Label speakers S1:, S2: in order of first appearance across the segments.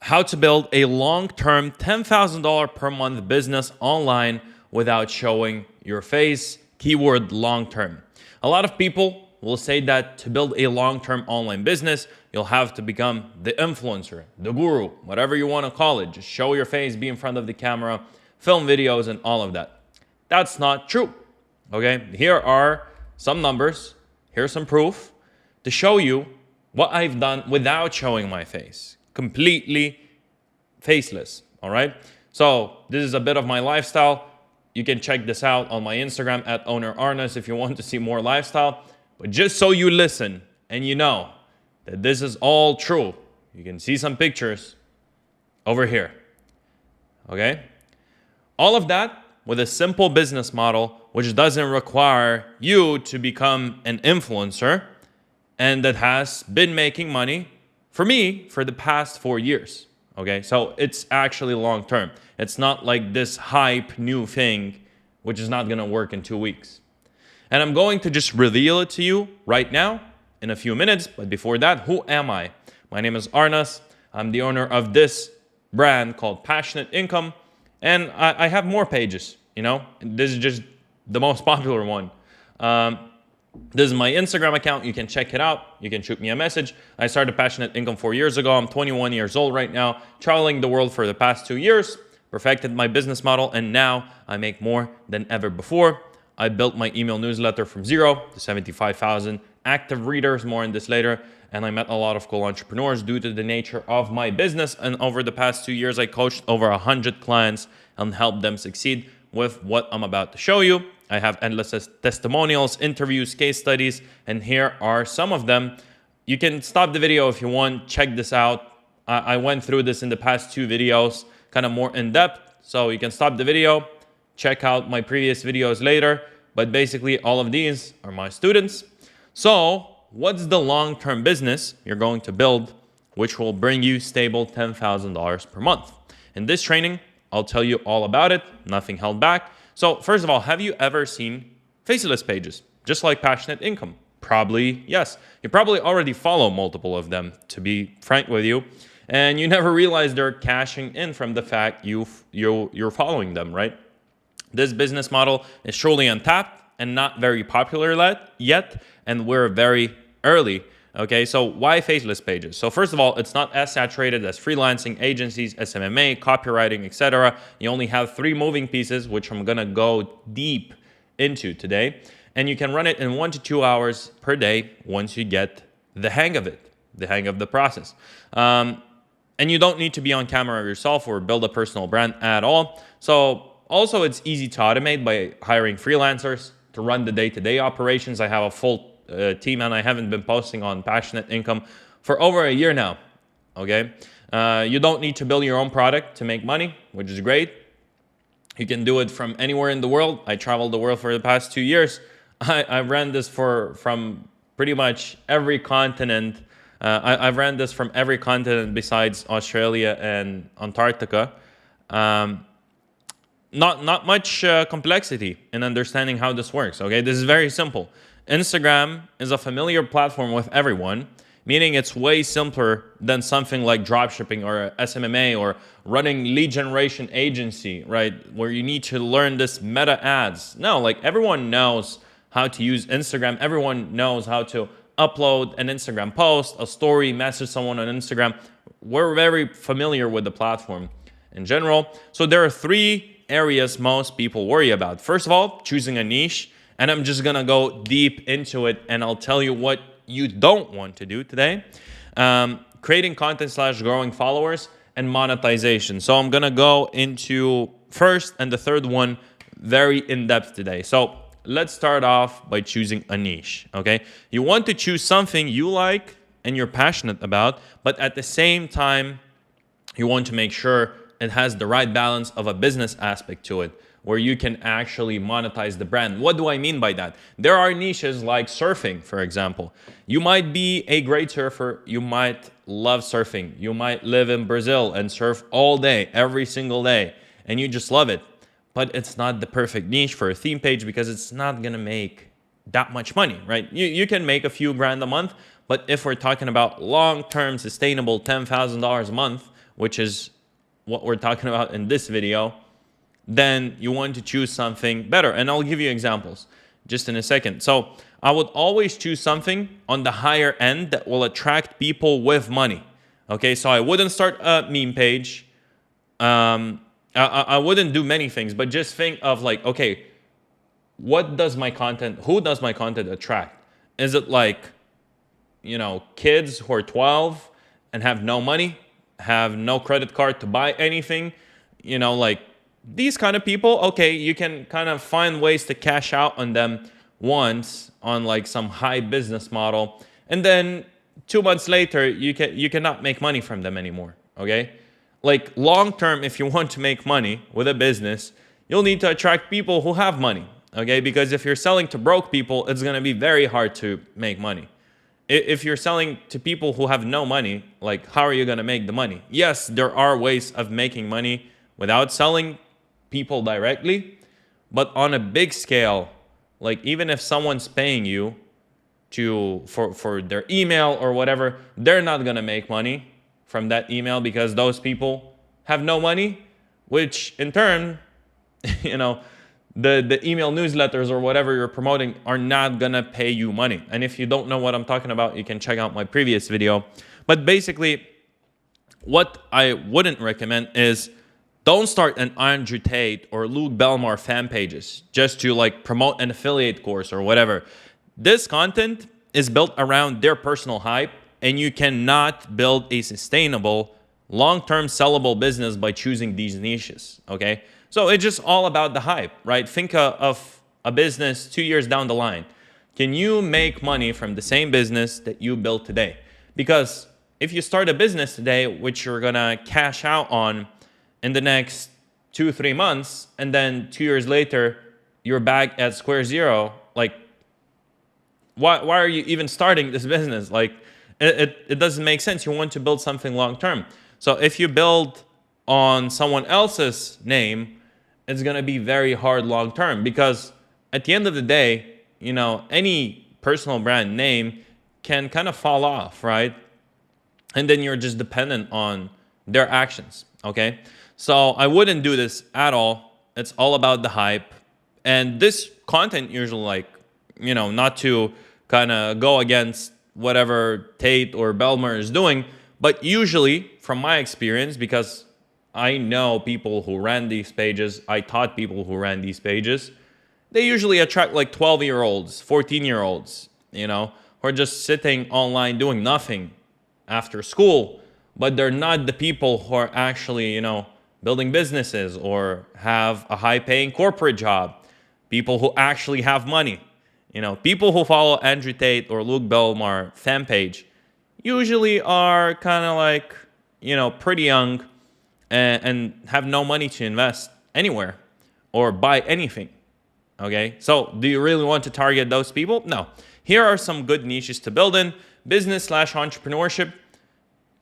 S1: how to build a long-term $10,000 per month business online without showing your face. Keyword long-term. A lot of people will say that to build a long-term online business, you'll have to become the influencer, the guru, whatever you want to call it. Just show your face, be in front of the camera, film videos, and all of that. That's not true. Okay, here are some numbers, here's some proof to show you what I've done without showing my face. Completely faceless, all right? So this is a bit of my lifestyle. You can check this out on my Instagram at @ownerarnas if you want to see more lifestyle. But just so you listen and you know that this is all true, you can see some pictures over here, okay? All of that with a simple business model which doesn't require you to become an influencer, and that has been making money for me for the past 4 years. Okay, so it's actually long term. It's not like this hype new thing which is not gonna work in 2 weeks. And I'm going to just reveal it to you right now in a few minutes. But before that, who am I? My name is Arnas. I'm the owner of this brand called Passionate Income. And I have more pages, you know. This is just the most popular one. This is my Instagram account. You can check it out. You can shoot me a message. I started Passionate Income 4 years ago. I'm 21 years old right now, traveling the world for the past 2 years, perfected my business model, and now I make more than ever before. I built my email newsletter from 0 to 75,000 active readers, more on this later, and I met a lot of cool entrepreneurs due to the nature of my business. And over the past 2 years, I coached over 100 clients and helped them succeed with what I'm about to show you. I have endless testimonials, interviews, case studies, and here are some of them. You can stop the video if you want, check this out. I went through this in the past 2 videos, kind of more in depth, so you can stop the video, check out my previous videos later, but basically all of these are my students. So what's the long-term business you're going to build which will bring you stable $10,000 per month? In this training, I'll tell you all about it, nothing held back. So first of all, have you ever seen faceless pages, just like Passionate Income? Probably yes. You probably already follow multiple of them, to be frank with you, and you never realize they're cashing in from the fact you're following them, right? This business model is truly untapped and not very popular yet, and we're very early. Okay, so why faceless pages? So first of all, it's not as saturated as freelancing, agencies, SMMA, copywriting, etc. You only have 3 moving pieces, which I'm gonna go deep into today. And you can run it in 1 to 2 hours per day once you get the hang of it, the hang of the process. And you don't need to be on camera yourself or build a personal brand at all. So also it's easy to automate by hiring freelancers to run the day-to-day operations. I have a full team, and I haven't been posting on Passionate Income for over a year now, okay? You don't need to build your own product to make money, which is great. You can do it from anywhere in the world. I traveled the world for the past 2 years. I ran this from pretty much every continent. I've ran this from every continent besides Australia and Antarctica. Not much complexity in understanding how this works, okay? This is very simple. Instagram is a familiar platform with everyone, meaning it's way simpler than something like dropshipping or SMMA or running lead generation agency, right? Where you need to learn this meta ads. No, like everyone knows how to use Instagram. Everyone knows how to upload an Instagram post, a story, message someone on Instagram. We're very familiar with the platform in general. So there are 3 areas most people worry about. First of all, choosing a niche. And I'm just gonna go deep into it, and I'll tell you what you don't want to do today. Creating content / growing followers, and monetization. So I'm gonna go into first and the third one very in depth today. So let's start off by choosing a niche, okay? You want to choose something you like and you're passionate about, but at the same time, you want to make sure it has the right balance of a business aspect to it, where you can actually monetize the brand. What do I mean by that? There are niches like surfing, for example. You might be a great surfer. You might love surfing. You might live in Brazil and surf all day, every single day, and you just love it. But it's not the perfect niche for a theme page because it's not gonna make that much money, right? You can make a few grand a month, but if we're talking about long-term sustainable $10,000 a month which is what we're talking about in this video, then you want to choose something better. And I'll give you examples just in a second. So I would always choose something on the higher end that will attract people with money. Okay, so I wouldn't start a meme page. I wouldn't do many things, but just think of like, okay, who does my content attract? Is it like, kids who are 12 and have no money, have no credit card to buy anything, like these kind of people? Okay, you can kind of find ways to cash out on them once on like some high business model, and then 2 months later you cannot make money from them anymore. Okay, like long term, if you want to make money with a business, you'll need to attract people who have money. Okay, because if you're selling to broke people, it's going to be very hard to make money. If you're selling to people who have no money, like how are you going to make the money? Yes, there are ways of making money without selling people directly, but on a big scale, like even if someone's paying you for their email or whatever, they're not going to make money from that email because those people have no money, which in turn, the email newsletters or whatever you're promoting are not gonna pay you money. And if you don't know what I'm talking about, you can check out my previous video. But basically, what I wouldn't recommend is don't start an Andrew Tate or Luke Belmar fan pages just to like promote an affiliate course or whatever. This content is built around their personal hype, and you cannot build a sustainable, long-term sellable business by choosing these niches, okay? So it's just all about the hype, right? Think of a business 2 years down the line. Can you make money from the same business that you built today? Because if you start a business today, which you're gonna cash out on in the next 2-3 months, and then 2 years later, you're back at square zero, like, why are you even starting this business? Like, it doesn't make sense. You want to build something long-term. So if you build on someone else's name, it's going to be very hard long term, because at the end of the day, any personal brand name can kind of fall off, right? And then you're just dependent on their actions, okay? So I wouldn't do this at all. It's all about the hype. And this content usually, like, not to kind of go against whatever Tate or Belmer is doing, but usually from my experience, because I know people who ran these pages, I taught people who ran these pages, they usually attract like 12-year-olds, 14-year-olds, who are just sitting online doing nothing after school, but they're not the people who are actually, building businesses or have a high-paying corporate job, people who actually have money. People who follow Andrew Tate or Luke Belmar fan page usually are kind of like, pretty young, and have no money to invest anywhere or buy anything, okay? So do you really want to target those people? No. Here are some good niches to build in. Business/entrepreneurship,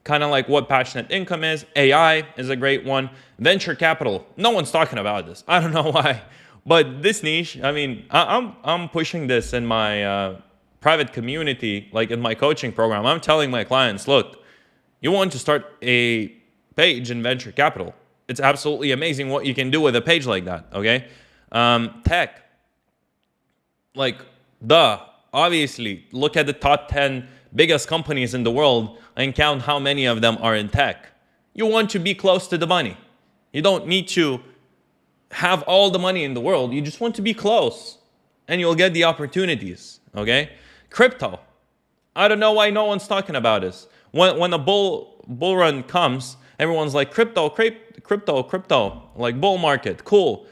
S1: kind of like what passionate income is. AI is a great one. Venture capital, no one's talking about this. I don't know why, but this niche, I mean, I'm pushing this in my private community, like in my coaching program. I'm telling my clients, look, you want to start a page in venture capital. It's absolutely amazing what you can do with a page like that, okay? Tech, like, obviously, look at the top 10 biggest companies in the world and count how many of them are in tech. You want to be close to the money. You don't need to have all the money in the world. You just want to be close, and you'll get the opportunities, okay? Crypto. I don't know why no one's talking about this. When a bull run comes, everyone's like, crypto, like bull market, cool.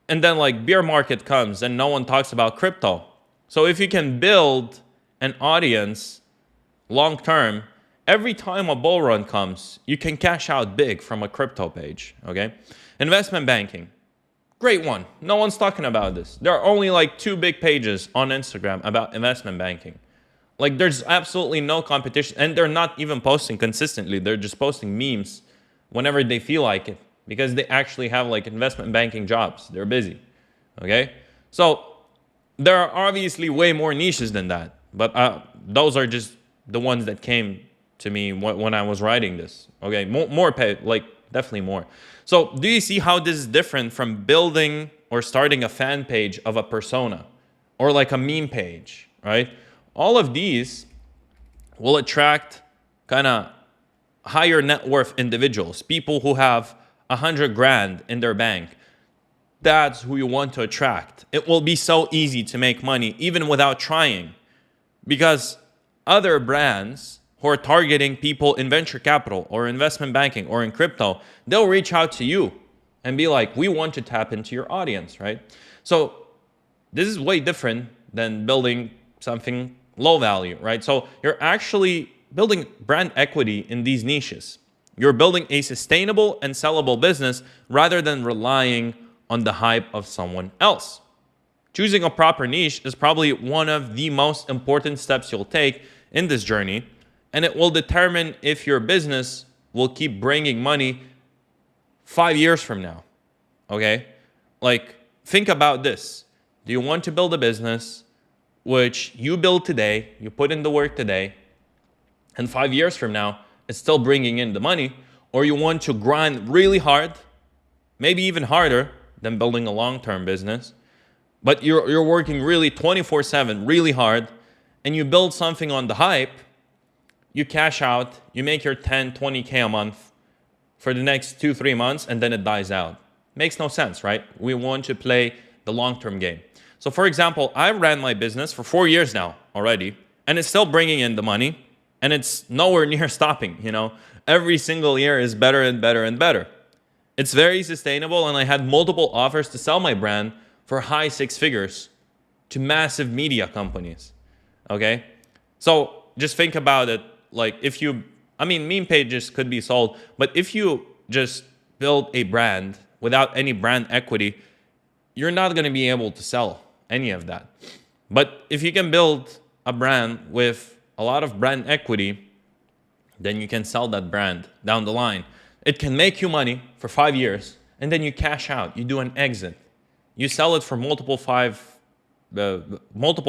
S1: And then like bear market comes and no one talks about crypto. So if you can build an audience long term, every time a bull run comes, you can cash out big from a crypto page, okay? Investment banking, great one. No one's talking about this. There are only like 2 big pages on Instagram about investment banking. Like, there's absolutely no competition, and they're not even posting consistently. They're just posting memes whenever they feel like it, because they actually have like investment banking jobs. They're busy, okay? So there are obviously way more niches than that, but those are just the ones that came to me when I was writing this. Okay, more pay, like definitely more. So do you see how this is different from building or starting a fan page of a persona or like a meme page, right? All of these will attract kind of higher net worth individuals, people who have 100 grand in their bank. That's who you want to attract. It will be so easy to make money even without trying, because other brands who are targeting people in venture capital or investment banking or in crypto, they'll reach out to you and be like, we want to tap into your audience, right? So this is way different than building something low value, right? So you're actually building brand equity in these niches. You're building a sustainable and sellable business rather than relying on the hype of someone else. Choosing a proper niche is probably one of the most important steps you'll take in this journey, and it will determine if your business will keep bringing money 5 years from now. Okay? Like, think about this. Do you want to build a business which you build today, you put in the work today, and 5 years from now, it's still bringing in the money? Or you want to grind really hard, maybe even harder than building a long-term business, but you're working really 24/7, really hard, and you build something on the hype, you cash out, you make your 10, 20K a month for the next 2, 3 months, and then it dies out. Makes no sense, right? We want to play the long-term game. So for example, I ran my business for 4 years now already, and it's still bringing in the money, and it's nowhere near stopping, you know? Every single year is better and better and better. It's very sustainable, and I had multiple offers to sell my brand for high 6 figures to massive media companies, okay? So just think about it, like if you, I mean, meme pages could be sold, but if you just build a brand without any brand equity, you're not gonna be able to sell any of that. But if you can build a brand with a lot of brand equity, then you can sell that brand down the line. It can make you money for 5 years, and then you cash out, you do an exit. You sell it for multiple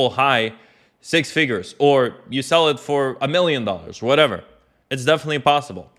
S1: high 6 figures, or you sell it for $1 million, whatever. It's definitely possible.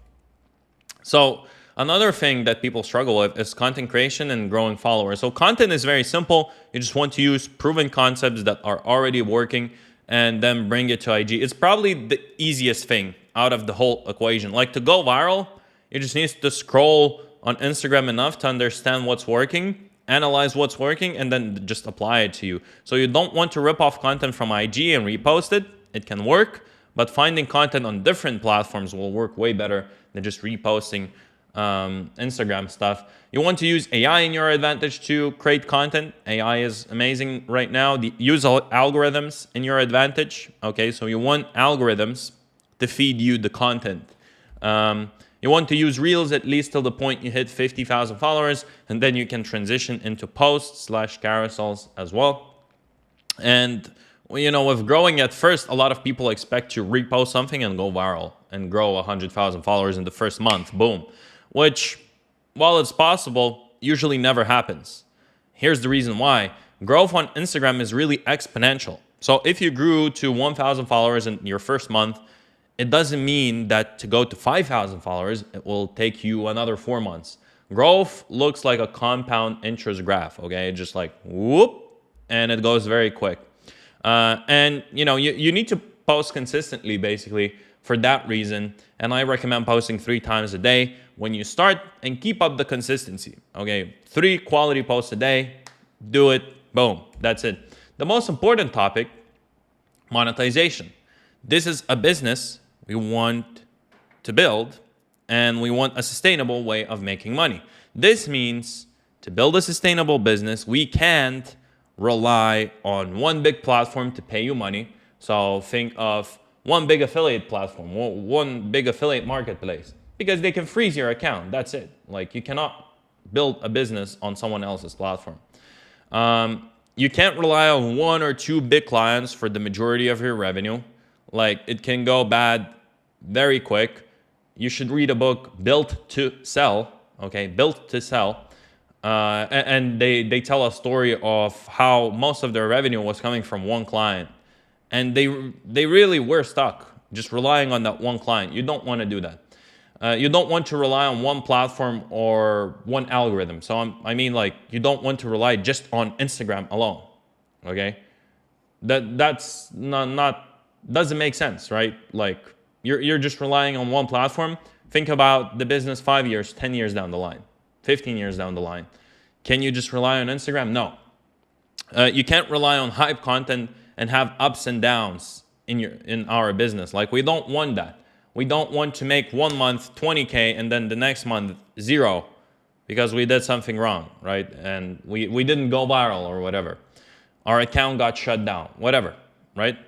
S1: So another thing that people struggle with is content creation and growing followers. So content is very simple. You just want to use proven concepts that are already working and then bring it to IG. It's probably the easiest thing out of the whole equation. Like, to go viral, you just need to scroll on Instagram enough to understand what's working, analyze what's working, and then just apply it to you. So you don't want to rip off content from IG and repost it. It can work, but finding content on different platforms will work way better than just reposting Instagram stuff. You want to use AI in your advantage to create content. AI is amazing right now. Use algorithms in your advantage. Okay, so you want algorithms to feed you the content. You want to use Reels at least till the point you hit 50,000 followers, and then you can transition into posts/carousels as well. And you know, with growing at first, a lot of people expect to repost something and go viral and grow 100,000 followers in the first month, boom. Which, while it's possible, usually never happens. Here's the reason why. Growth on Instagram is really exponential. So if you grew to 1,000 followers in your first month, it doesn't mean that to go to 5,000 followers, it will take you another 4 months. Growth looks like a compound interest graph, okay? Just like whoop, and it goes very quick. And you know, you need to post consistently, basically, for that reason. And I recommend posting 3 times a day when you start, and keep up the consistency. Okay, 3 quality posts a day, do it, boom, that's it. The most important topic, monetization. This is a business we want to build, and we want a sustainable way of making money. This means to build a sustainable business, we can't rely on one big platform to pay you money. So think of one big affiliate platform, one big affiliate marketplace, because they can freeze your account. That's it. Like, you cannot build a business on someone else's platform. You can't rely on 1 or 2 big clients for the majority of your revenue. Like, it can go bad very quick. You should read a book, Built to Sell, okay? Built to Sell. And they tell a story of how most of their revenue was coming from one client. And they really were stuck. just relying on that one client. You don't want to do that. You don't want to rely on one platform or one algorithm. So I mean, like, you don't want to rely just on Instagram alone. Okay, that's not doesn't make sense, right? Like, you're just relying on one platform. Think about the business 5 years, 10 years down the line, 15 years down the line. Can you just rely on Instagram? No. You can't rely on hype content and have ups and downs in our business. Like, we don't want that. We don't want to make 1 month 20K and then the next month 0 because we did something wrong, right? And we didn't go viral or whatever. Our account got shut down, whatever, right?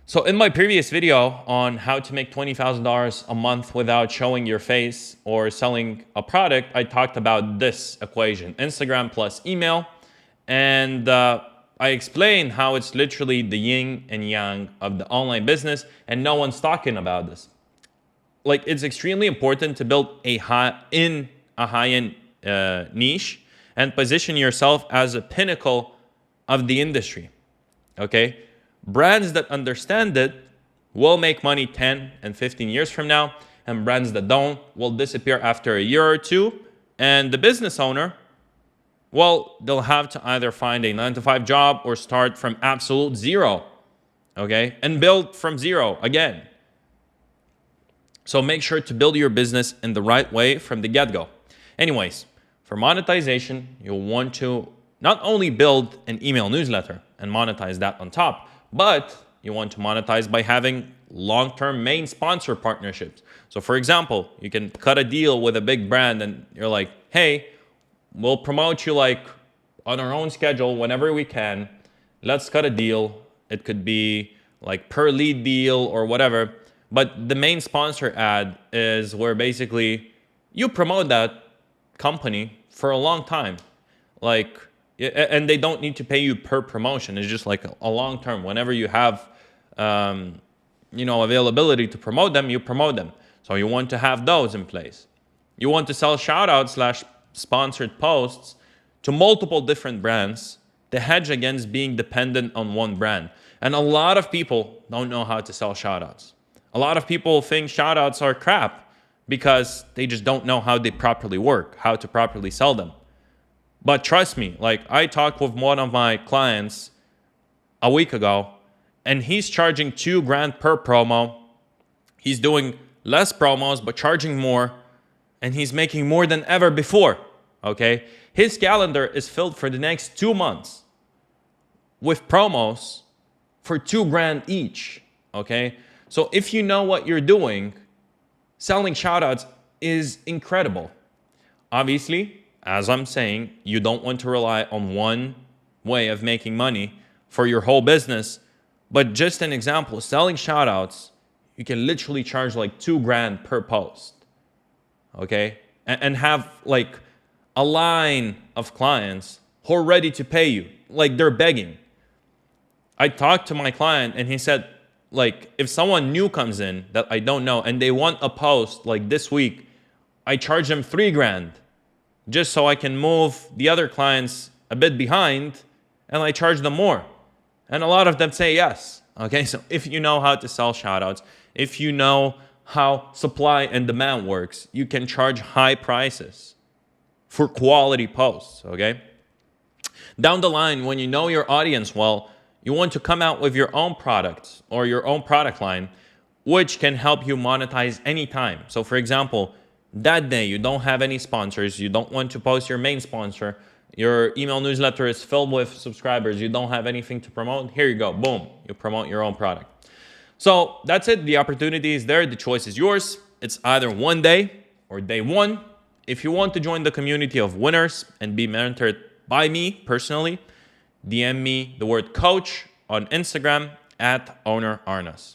S1: So in my previous video on how to make $20,000 a month without showing your face or selling a product, I talked about this equation: Instagram plus email. And I explained how it's literally the yin and yang of the online business, and no one's talking about this. Like, it's extremely important to build a high-end niche and position yourself as a pinnacle of the industry, okay? Brands that understand it will make money 10 and 15 years from now, and brands that don't will disappear after a year or two, and the business owner, well, they'll have to either find a 9-to-5 job or start from absolute zero, okay? And build from zero again. So make sure to build your business in the right way from the get-go. Anyways, for monetization, you'll want to not only build an email newsletter and monetize that on top, but you want to monetize by having long-term main sponsor partnerships. So for example, you can cut a deal with a big brand and you're like, hey, we'll promote you like on our own schedule whenever we can. Let's cut a deal. It could be like per lead deal or whatever. But the main sponsor ad is where basically you promote that company for a long time. Like, and they don't need to pay you per promotion. It's just like a long term. Whenever you have, availability to promote them, you promote them. So you want to have those in place. You want to sell shout outs / sponsored posts to multiple different brands to hedge against being dependent on one brand. And a lot of people don't know how to sell shout outs. A lot of people think shout outs are crap because they just don't know how they properly work, how to properly sell them. But trust me, like, I talked with one of my clients a week ago and he's charging $2,000 per promo. He's doing less promos, but charging more, and he's making more than ever before, okay? His calendar is filled for the next 2 months with promos for $2,000 each, okay? So if you know what you're doing, selling shoutouts is incredible. Obviously, as I'm saying, you don't want to rely on one way of making money for your whole business. But just an example, selling shoutouts, you can literally charge like $2,000 per post, okay? And have like a line of clients who are ready to pay you, like they're begging. I talked to my client and he said, like, if someone new comes in that I don't know and they want a post like this week, I charge them $3,000 just so I can move the other clients a bit behind, and I charge them more. And a lot of them say yes. Okay, so if you know how to sell shoutouts, if you know how supply and demand works, you can charge high prices for quality posts, okay? Down the line, when you know your audience well, you want to come out with your own products or your own product line, which can help you monetize anytime. So for example, that day you don't have any sponsors, you don't want to post your main sponsor, your email newsletter is filled with subscribers, you don't have anything to promote, here you go, boom, you promote your own product. So that's it, the opportunity is there, the choice is yours. It's either one day or day one. If you want to join the community of winners and be mentored by me personally, DM me the word coach on Instagram @ownerarnas.